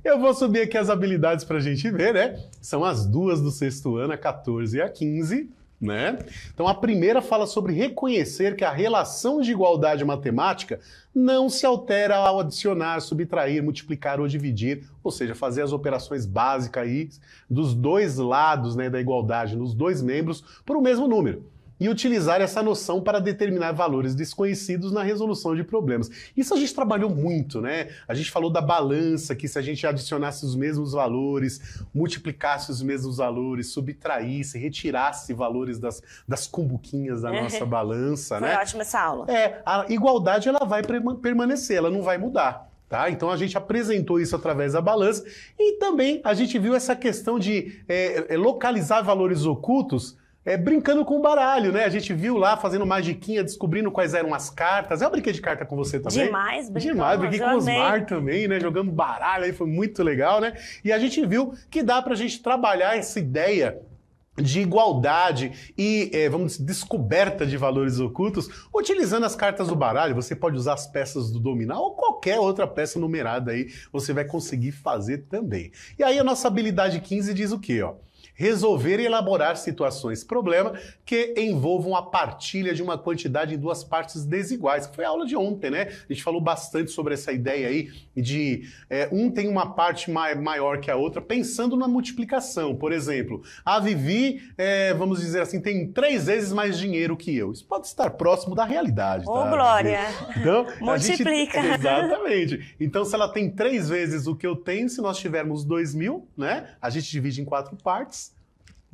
Eu vou subir aqui as habilidades para a gente ver, né? São as duas do sexto ano, a 14 e a 15, né? Então a primeira fala sobre reconhecer que a relação de igualdade matemática não se altera ao adicionar, subtrair, multiplicar ou dividir, ou seja, fazer as operações básicas aí dos dois lados, né, da igualdade, nos dois membros, por o mesmo número. E utilizar essa noção para determinar valores desconhecidos na resolução de problemas. Isso a gente trabalhou muito, né? A gente falou da balança, que se a gente adicionasse os mesmos valores, multiplicasse os mesmos valores, subtraísse, retirasse valores das cumbuquinhas da nossa balança, né? Foi ótima essa aula. A igualdade ela vai permanecer, ela não vai mudar. Tá? Então a gente apresentou isso através da balança e também a gente viu essa questão de localizar valores ocultos brincando com o baralho, né? A gente viu lá fazendo magiquinha, descobrindo quais eram as cartas. Eu brinquei de carta com você também. Demais, Demais, brinquei com o Osmar também, né? Jogando baralho aí, foi muito legal, né? E a gente viu que dá pra gente trabalhar essa ideia de igualdade e, vamos dizer, descoberta de valores ocultos, utilizando as cartas do baralho. Você pode usar as peças do dominó ou qualquer outra peça numerada aí, você vai conseguir fazer também. E aí a nossa habilidade 15 diz o quê, ó? Resolver e elaborar situações, problema que envolvam a partilha de uma quantidade em duas partes desiguais, que foi a aula de ontem, né? A gente falou bastante sobre essa ideia aí de um tem uma parte maior que a outra, pensando na multiplicação. Por exemplo, a Vivi, vamos dizer assim, tem 3 vezes mais dinheiro que eu. Isso pode estar próximo da realidade, Ô, tá? Glória! Então, multiplica! Exatamente. Então, se ela tem 3 vezes o que eu tenho, se nós tivermos 2.000, né? A gente divide em 4 partes.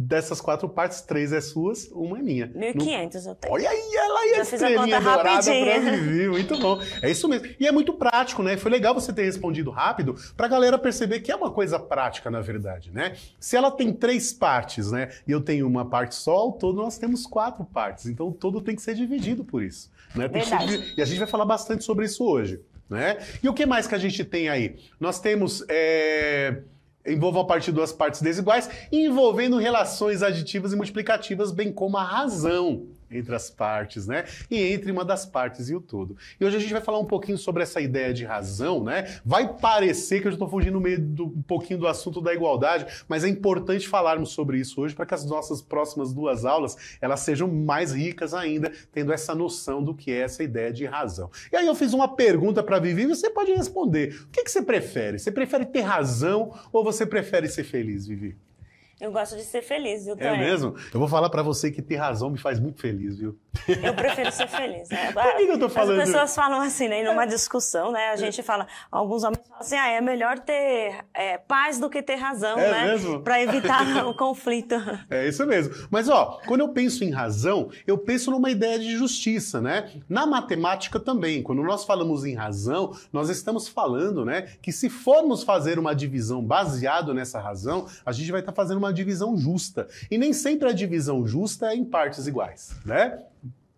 Dessas 4 partes, 3 é suas, 1 é minha. 1.500 eu tenho. Olha aí, ela aí, a estrelinha dourada pra Vivi, muito bom. É isso mesmo. E é muito prático, né? Foi legal você ter respondido rápido pra galera perceber que é uma coisa prática, na verdade, né? Se ela tem 3 partes, né? E eu tenho uma parte só, ao todo nós temos 4 partes. Então o todo tem que ser dividido por isso. Né? Verdade. E a gente vai falar bastante sobre isso hoje, né? E o que mais que a gente tem aí? Nós temos... envolvam a partir de duas partes desiguais, envolvendo relações aditivas e multiplicativas, bem como a razão entre as partes, né? E entre uma das partes e o todo. E hoje a gente vai falar um pouquinho sobre essa ideia de razão, né? Vai parecer que eu já estou fugindo um pouquinho do assunto da igualdade, mas é importante falarmos sobre isso hoje para que as nossas próximas 2 aulas elas sejam mais ricas ainda, tendo essa noção do que é essa ideia de razão. E aí eu fiz uma pergunta para a Vivi e você pode responder. O que você prefere? Você prefere ter razão ou você prefere ser feliz, Vivi? Eu gosto de ser feliz, viu, É mesmo? Eu vou falar pra você que ter razão me faz muito feliz, viu? Eu prefiro ser feliz, né? Por que eu tô falando? As pessoas falam assim, né? Numa discussão, né? A gente fala, alguns homens falam assim, é melhor ter paz do que ter razão, né? Mesmo? Pra evitar o conflito. É isso mesmo. Mas, ó, quando eu penso em razão, eu penso numa ideia de justiça, né? Na matemática também, quando nós falamos em razão, nós estamos falando, né, que se formos fazer uma divisão baseado nessa razão, a gente vai estar fazendo uma divisão justa. E nem sempre a divisão justa é em partes iguais, né?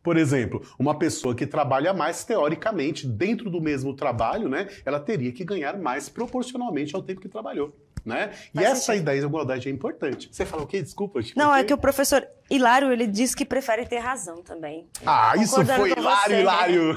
Por exemplo, uma pessoa que trabalha mais, teoricamente, dentro do mesmo trabalho, né, ela teria que ganhar mais proporcionalmente ao tempo que trabalhou. Né? E essa ideia de igualdade é importante. Você fala o quê? Desculpa. Não, é que o professor Hilário, ele diz que prefere ter razão também. Ah, isso foi Hilário!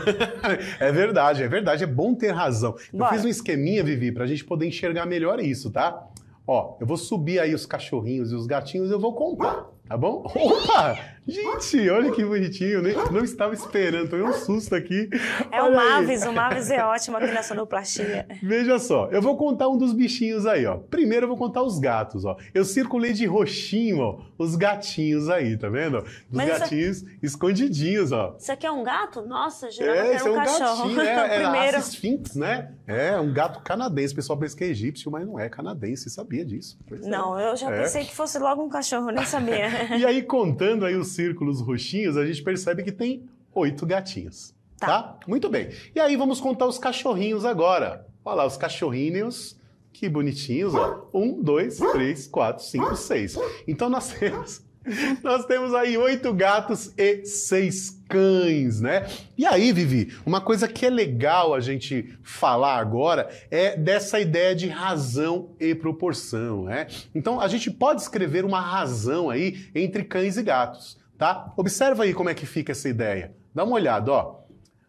É verdade. É bom ter razão. Eu fiz um esqueminha, Vivi, pra gente poder enxergar melhor isso, tá? Ó, eu vou subir aí os cachorrinhos e os gatinhos e eu vou contar, tá bom? Opa! Gente, olha que bonitinho, né? Não estava esperando, tomei um susto aqui. É o Mavis é ótimo aqui na sonoplastia. Veja só, eu vou contar um dos bichinhos aí, ó. Primeiro eu vou contar os gatos, ó. Eu circulei de roxinho, ó, os gatinhos aí, tá vendo? Os gatinhos escondidinhos, ó. Isso aqui é um gato? Nossa, geralmente era um cachorro. Gatinho, é a raça Sphinx, né? É um gato canadense, o pessoal pensa que é egípcio, mas não é canadense, sabia disso. Não, eu já pensei que fosse logo um cachorro, nem sabia. E aí, contando aí os círculos roxinhos, a gente percebe que tem 8 gatinhos, tá? Muito bem. E aí vamos contar os cachorrinhos agora. Olha lá, os cachorrinhos, que bonitinhos, ó. 1, 2, 3, 4, 5, 6. Então nós temos aí 8 gatos e 6 cães, né? E aí, Vivi, uma coisa que é legal a gente falar agora é dessa ideia de razão e proporção, né? Então a gente pode escrever uma razão aí entre cães e gatos. Tá? Observa aí como é que fica essa ideia. Dá uma olhada, ó.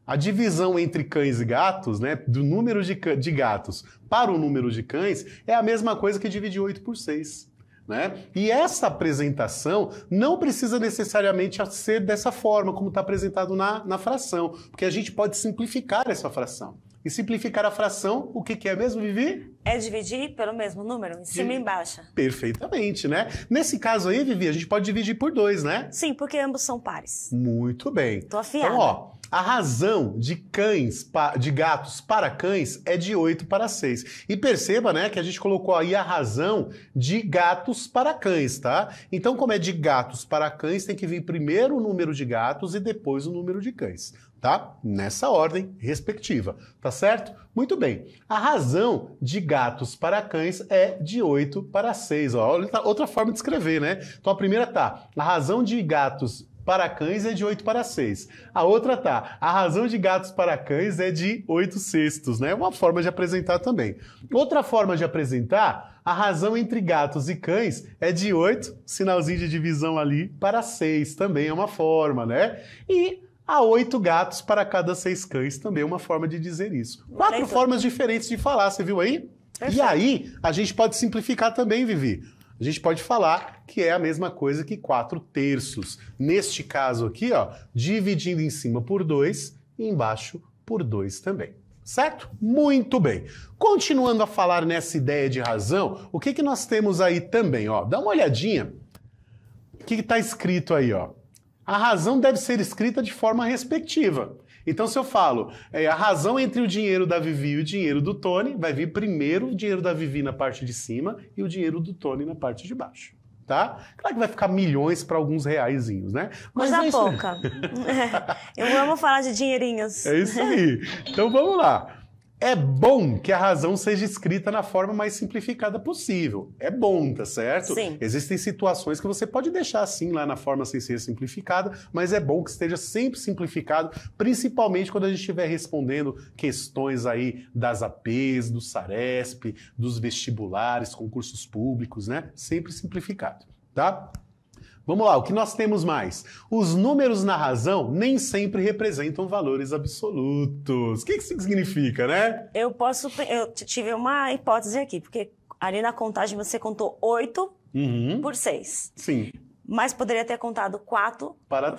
a divisão entre cães e gatos, né, do número de gatos para o número de cães, é a mesma coisa que dividir 8 por 6. Né? E essa apresentação não precisa necessariamente ser dessa forma, como está apresentado na fração, porque a gente pode simplificar essa fração. E simplificar a fração, o que é mesmo, Vivi? É dividir pelo mesmo número, em cima e embaixo. Perfeitamente, né? Nesse caso aí, Vivi, a gente pode dividir por 2, né? Sim, porque ambos são pares. Muito bem. Tô afiada. Então, ó, a razão de gatos para cães é de 8 para 6. E perceba, né, que a gente colocou aí a razão de gatos para cães, tá? Então, como é de gatos para cães, tem que vir primeiro o número de gatos e depois o número de cães, tá? Nessa ordem respectiva, tá certo? Muito bem. A razão de gatos para cães é de 8 para 6. Ó, outra forma de escrever, né? Então, a primeira tá, a razão de gatos para cães é de 8 para 6. A outra tá, a razão de gatos para cães é de 8 sextos, né? Uma forma de apresentar também. Outra forma de apresentar, a razão entre gatos e cães é de 8, sinalzinho de divisão ali, para 6, também é uma forma, né? E há 8 gatos para cada 6 cães, também é uma forma de dizer isso. 4 formas diferentes de falar, você viu aí? Perfeito. E aí, a gente pode simplificar também, Vivi. A gente pode falar que é a mesma coisa que 4 terços. Neste caso aqui, ó, dividindo em cima por 2 e embaixo por 2 também. Certo? Muito bem. Continuando a falar nessa ideia de razão, o que nós temos aí também? Ó? Dá uma olhadinha. O que está escrito aí? Ó? A razão deve ser escrita de forma respectiva. Então, se eu falo a razão entre o dinheiro da Vivi e o dinheiro do Tony, vai vir primeiro o dinheiro da Vivi na parte de cima e o dinheiro do Tony na parte de baixo. Tá? Claro que vai ficar milhões para alguns reaisinhos, né? Mas é pouca. Eu amo falar de dinheirinhos. É isso aí. Então, vamos lá. É bom que a razão seja escrita na forma mais simplificada possível. É bom, tá certo? Sim. Existem situações que você pode deixar assim lá na forma sem ser simplificada, mas é bom que esteja sempre simplificado, principalmente quando a gente estiver respondendo questões aí das APs, do Saresp, dos vestibulares, concursos públicos, né? Sempre simplificado, tá? Vamos lá, o que nós temos mais? Os números na razão nem sempre representam valores absolutos. O que isso significa, né? Eu tive uma hipótese aqui, porque ali na contagem você contou 8 por 6. Sim. Mas poderia ter contado 4 para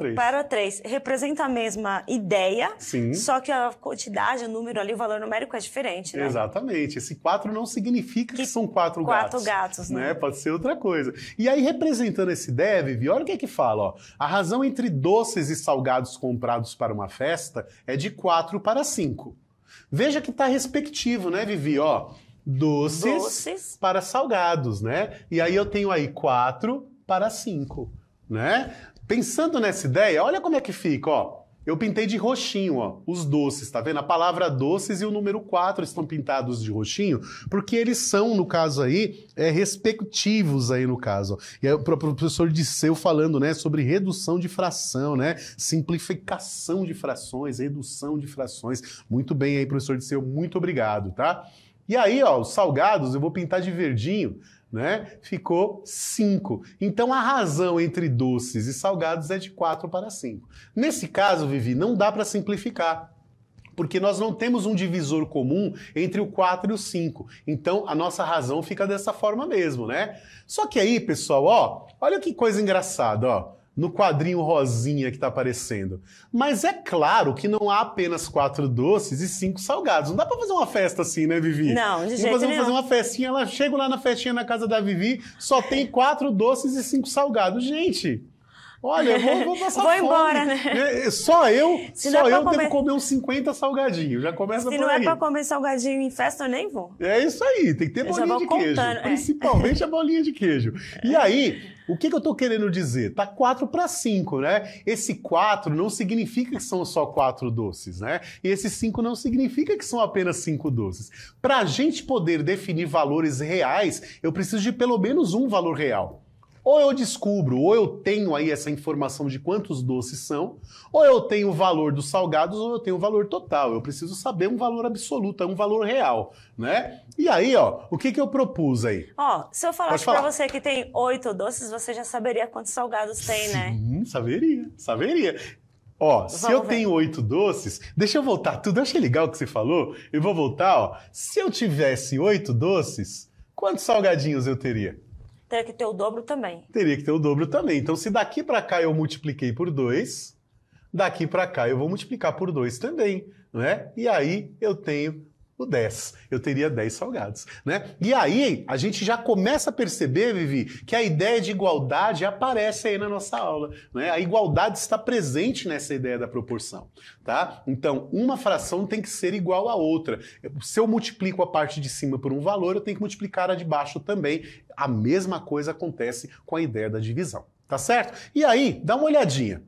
3. Representa a mesma ideia, sim, só que a quantidade, o número ali, o valor numérico é diferente, né? Exatamente. Esse 4 não significa que são 4 gatos. 4 gatos, né? Pode ser outra coisa. E aí, representando essa ideia, Vivi, olha o que fala. Ó. A razão entre doces e salgados comprados para uma festa é de 4 para 5. Veja que está respectivo, né, Vivi? Ó, doces para salgados, né? E aí eu tenho aí 4 para 5, né? Pensando nessa ideia, olha como é que fica, ó. Eu pintei de roxinho, ó, os doces, tá vendo? A palavra doces e o número 4 estão pintados de roxinho, porque eles são, no caso aí, respectivos aí no caso. Ó. E aí o professor Disseu falando, né, sobre redução de fração, né? Simplificação de frações, redução de frações. Muito bem aí, professor Disseu, muito obrigado, tá? E aí, ó, os salgados eu vou pintar de verdinho, né? Ficou 5. Então a razão entre doces e salgados é de 4 para 5. Nesse caso, Vivi, não dá para simplificar, porque nós não temos um divisor comum entre o 4 e o 5. Então a nossa razão fica dessa forma mesmo, né? Só que aí, pessoal, ó, olha que coisa engraçada, ó. No quadrinho rosinha que está aparecendo. Mas é claro que não há apenas 4 doces e 5 salgados. Não dá para fazer uma festa assim, né, Vivi? Não, de jeito nenhum. Vamos fazer uma festinha, ela chega lá na festinha na casa da Vivi, só tem 4 doces e 5 salgados. Gente, olha, eu vou passar fome. Vou embora, né? Só eu devo comer uns 50 salgadinhos. Já começa por aí. Se não é para comer salgadinho em festa, eu nem vou. É isso aí, tem que ter bolinha de queijo. Principalmente a bolinha de queijo. E aí... O que eu tô querendo dizer? Tá 4 para 5, né? Esse 4 não significa que são só 4 doces, né? E esse 5 não significa que são apenas 5 doces. Para a gente poder definir valores reais, eu preciso de pelo menos um valor real. Ou eu descubro, ou eu tenho aí essa informação de quantos doces são, ou eu tenho o valor dos salgados, ou eu tenho o valor total. Eu preciso saber um valor absoluto, um valor real, né? E aí, ó, o que eu propus aí? Ó, se eu falasse pra você que tem 8 doces, você já saberia quantos salgados tem, né? Sim, saberia. Ó, se eu tenho 8 doces, deixa eu voltar tudo. Eu achei legal o que você falou. Eu vou voltar, ó. Se eu tivesse 8 doces, quantos salgadinhos eu teria? Teria que ter o dobro também. Teria que ter o dobro também. Então, se daqui para cá eu multipliquei por 2, daqui para cá eu vou multiplicar por 2 também, não é? E aí eu tenho o 10. Eu teria 10 salgados, né? E aí a gente já começa a perceber, Vivi, que a ideia de igualdade aparece aí na nossa aula, né? A igualdade está presente nessa ideia da proporção, tá? Então, uma fração tem que ser igual à outra. Se eu multiplico a parte de cima por um valor, eu tenho que multiplicar a de baixo também. A mesma coisa acontece com a ideia da divisão, tá certo? E aí, dá uma olhadinha.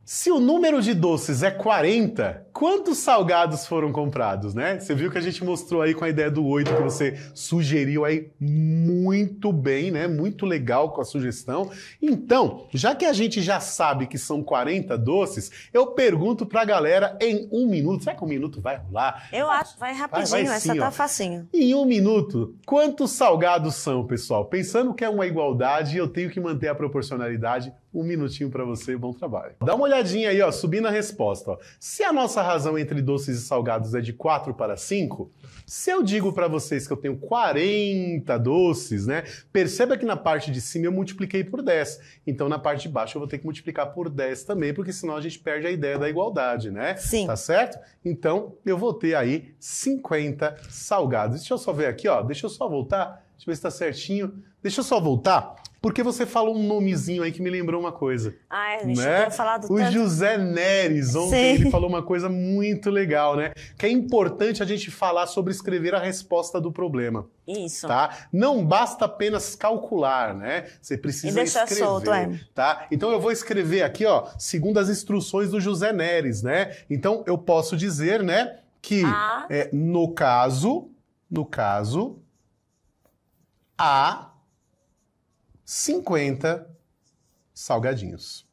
Se o número de doces é 40, quantos salgados foram comprados, né? Você viu que a gente mostrou aí com a ideia do 8 que você sugeriu aí muito bem, né? Muito legal com a sugestão. Então, já que a gente já sabe que são 40 doces, eu pergunto pra galera em 1 minuto. Será que 1 minuto vai rolar? Eu acho, vai rapidinho, vai essa sim, tá ó. facinho. Em 1 minuto, quantos salgados são, pessoal? Pensando que é uma igualdade, eu tenho que manter a proporcionalidade. 1 minutinho para você, bom trabalho. Dá uma olhadinha aí, ó, subindo a resposta. Ó. Se a nossa razão entre doces e salgados é de 4 para 5, se eu digo para vocês que eu tenho 40 doces, né? Perceba que na parte de cima eu multipliquei por 10. Então na parte de baixo eu vou ter que multiplicar por 10 também, porque senão a gente perde a ideia da igualdade, né? Sim. Tá certo? Então eu vou ter aí 50 salgados. Deixa eu só ver aqui, ó. Deixa eu só voltar. Deixa eu ver se tá certinho. Deixa eu só voltar. Porque você falou um nomezinho aí que me lembrou uma coisa. Ah, a gente né? tinha falado O tanto. José Neres, ontem Sim. ele falou uma coisa muito legal, né? Que é importante a gente falar sobre escrever a resposta do problema. Isso. Tá? Não basta apenas calcular, né? Você precisa E deixar escrever, solto, tá? Então eu vou escrever aqui, ó, segundo as instruções do José Neres, né? Então eu posso dizer, né, que no caso, há 50 salgadinhos.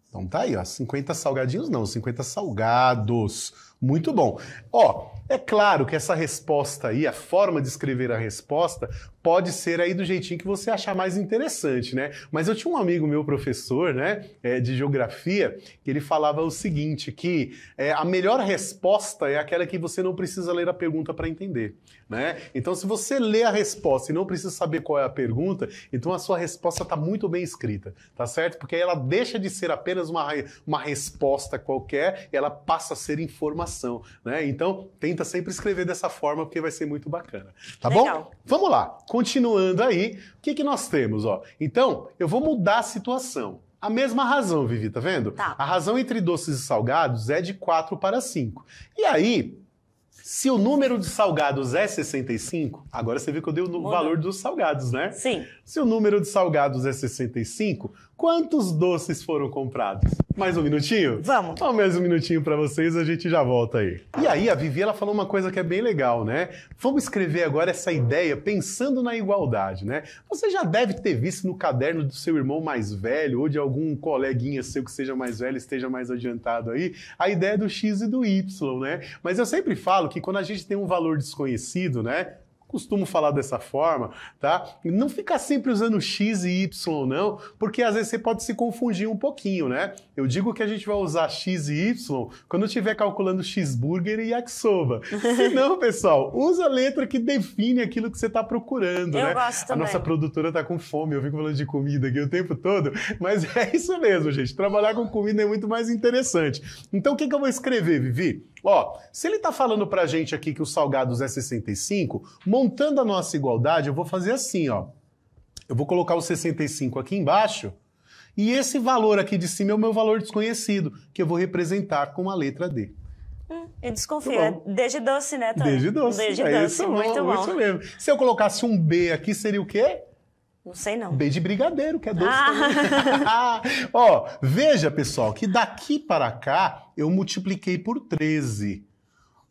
Então tá aí, ó, 50 salgadinhos não, 50 salgados. Muito bom. Ó, é claro que essa resposta aí, a forma de escrever a resposta, pode ser aí do jeitinho que você achar mais interessante, né? Mas eu tinha um amigo meu, professor, né, de geografia, que ele falava o seguinte, que a melhor resposta é aquela que você não precisa ler a pergunta para entender, né? Então, se você lê a resposta e não precisa saber qual é a pergunta, então a sua resposta está muito bem escrita, tá certo? Porque aí ela deixa de ser apenas uma resposta qualquer, ela passa a ser informação, né? Então, tenta sempre escrever dessa forma, porque vai ser muito bacana, tá Legal. bom? Vamos lá, continuando aí, o que nós temos, ó? Então, eu vou mudar a situação. A mesma razão, Vivi, tá vendo? Tá. A razão entre doces e salgados é de 4 para 5. E aí, se o número de salgados é 65, agora você viu que eu dei o valor dos salgados, né? Sim. Se o número de salgados é 65, quantos doces foram comprados? Mais um minutinho? Vamos. Ó, mais um minutinho para vocês, a gente já volta aí. E aí, a Vivi, ela falou uma coisa que é bem legal, né? Vamos escrever agora essa ideia pensando na igualdade, né? Você já deve ter visto no caderno do seu irmão mais velho ou de algum coleguinha seu que seja mais velho, esteja mais adiantado aí, a ideia do X e do Y, né? Mas eu sempre falo que quando a gente tem um valor desconhecido, né? Costumo falar dessa forma, tá? Não fica sempre usando X e Y, não, porque às vezes você pode se confundir um pouquinho, né? Eu digo que a gente vai usar X e Y quando estiver calculando cheeseburger e yakisoba. Se não, pessoal, usa a letra que define aquilo que você está procurando, Eu né? gosto também. A nossa produtora tá com fome, eu fico falando de comida aqui o tempo todo, mas é isso mesmo, gente. Trabalhar com comida é muito mais interessante. Então, o que eu vou escrever, Vivi? Ó, se ele tá falando pra gente aqui que os salgados é 65, montando a nossa igualdade, eu vou fazer assim, ó. Eu vou colocar o 65 aqui embaixo, e esse valor aqui de cima é o meu valor desconhecido, que eu vou representar com a letra D. Eu desconfio. É D de doce, né, Tony? D de doce. D de É doce, isso, muito bom. Isso mesmo. Se eu colocasse um B aqui, seria o quê? Não sei não. B de brigadeiro, que é doce também. Ó, veja, pessoal, que daqui para cá eu multipliquei por 13.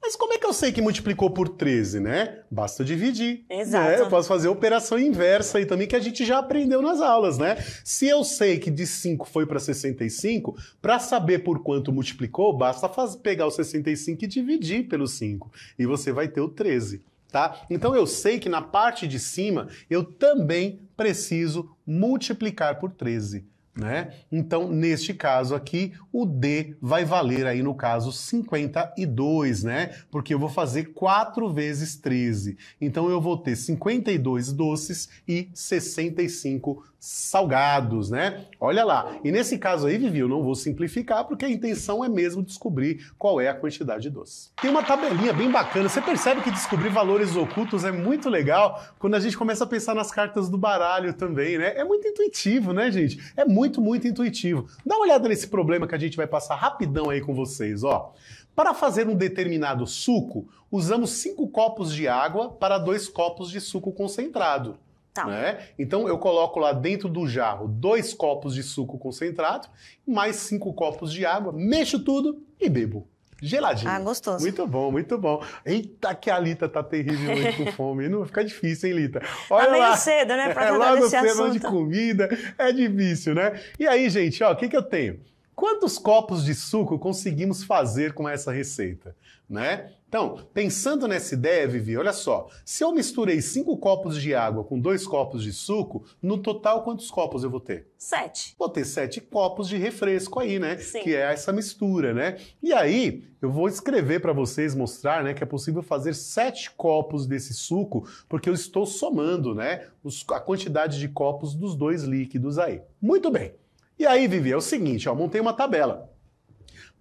Mas como é que eu sei que multiplicou por 13, né? Basta dividir. Exato. Né? Eu posso fazer a operação inversa aí também, que a gente já aprendeu nas aulas, né? Se eu sei que de 5 foi para 65, para saber por quanto multiplicou, basta pegar o 65 e dividir pelo 5. E você vai ter o 13. Tá? Então eu sei que na parte de cima eu também preciso multiplicar por 13. né? Então, neste caso aqui, o D vai valer aí, no caso, 52, né? Porque eu vou fazer 4 vezes 13. Então, eu vou ter 52 doces e 65 salgados, né? Olha lá. E nesse caso aí, Vivi, eu não vou simplificar, porque a intenção é mesmo descobrir qual é a quantidade de doces. Tem uma tabelinha bem bacana. Você percebe que descobrir valores ocultos é muito legal quando a gente começa a pensar nas cartas do baralho também, né? É muito intuitivo, né, gente? É muito, muito intuitivo. Dá uma olhada nesse problema que a gente vai passar rapidão aí com vocês, ó. Para fazer um determinado suco, usamos 5 copos de água para 2 copos de suco concentrado. Tá. Né? Então eu coloco lá dentro do jarro 2 copos de suco concentrado, mais 5 copos de água, mexo tudo e bebo. Geladinho. Ah, gostoso. Muito bom, muito bom. Eita, que a Lita tá terrível hoje com fome. Não vai ficar difícil, hein, Lita? Olha tá meio lá. Cedo, né? Pra tratar logo desse cedo assunto. De comida, é difícil, né? E aí, gente, ó, o que eu tenho? Quantos copos de suco conseguimos fazer com essa receita, né? Então, pensando nessa ideia, Vivi, olha só. Se eu misturei 5 copos de água com 2 copos de suco, no total quantos copos eu vou ter? 7. Vou ter 7 copos de refresco aí, né? Sim. Que é essa mistura, né? E aí, eu vou escrever para vocês mostrar, né, que é possível fazer 7 copos desse suco, porque eu estou somando, né, a quantidade de copos dos 2 líquidos aí. Muito bem. E aí, Vivi, é o seguinte, ó, montei uma tabela.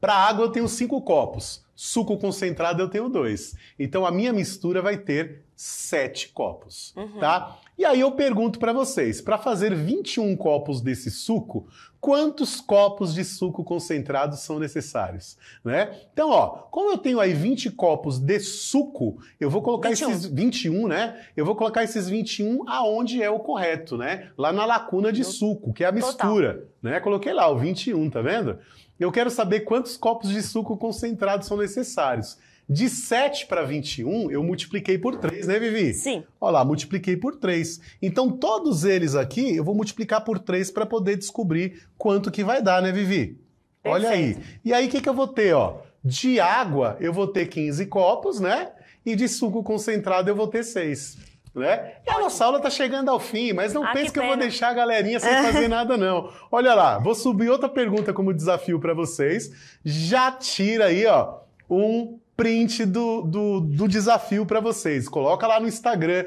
Para água eu tenho 5 copos, suco concentrado eu tenho 2. Então a minha mistura vai ter 7 copos, tá? E aí eu pergunto para vocês, para fazer 21 copos desse suco, quantos copos de suco concentrado são necessários, né? Então, ó, como eu tenho aí 20 copos de suco, eu vou colocar 21. esses 21, né? Eu vou colocar esses 21 aonde é o correto, né? Lá na lacuna de suco, que é a mistura, né? Coloquei lá o 21, tá vendo? Eu quero saber quantos copos de suco concentrado são necessários. De 7 para 21, eu multipliquei por 3, né, Vivi? Sim. Olha lá, multipliquei por 3. Então, todos eles aqui, eu vou multiplicar por 3 para poder descobrir quanto que vai dar, né, Vivi? Olha aí. E aí, o que eu vou ter, ó? De água, eu vou ter 15 copos, né? E de suco concentrado, eu vou ter 6. Né? E a nossa aula tá chegando ao fim, mas não pense que eu vou deixar a galerinha sem fazer nada, não. Olha lá, vou subir outra pergunta como desafio para vocês. Já tira aí, ó, um print do desafio para vocês. Coloca lá no Instagram,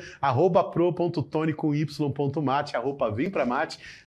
@pro.tony_mate, @vempramate.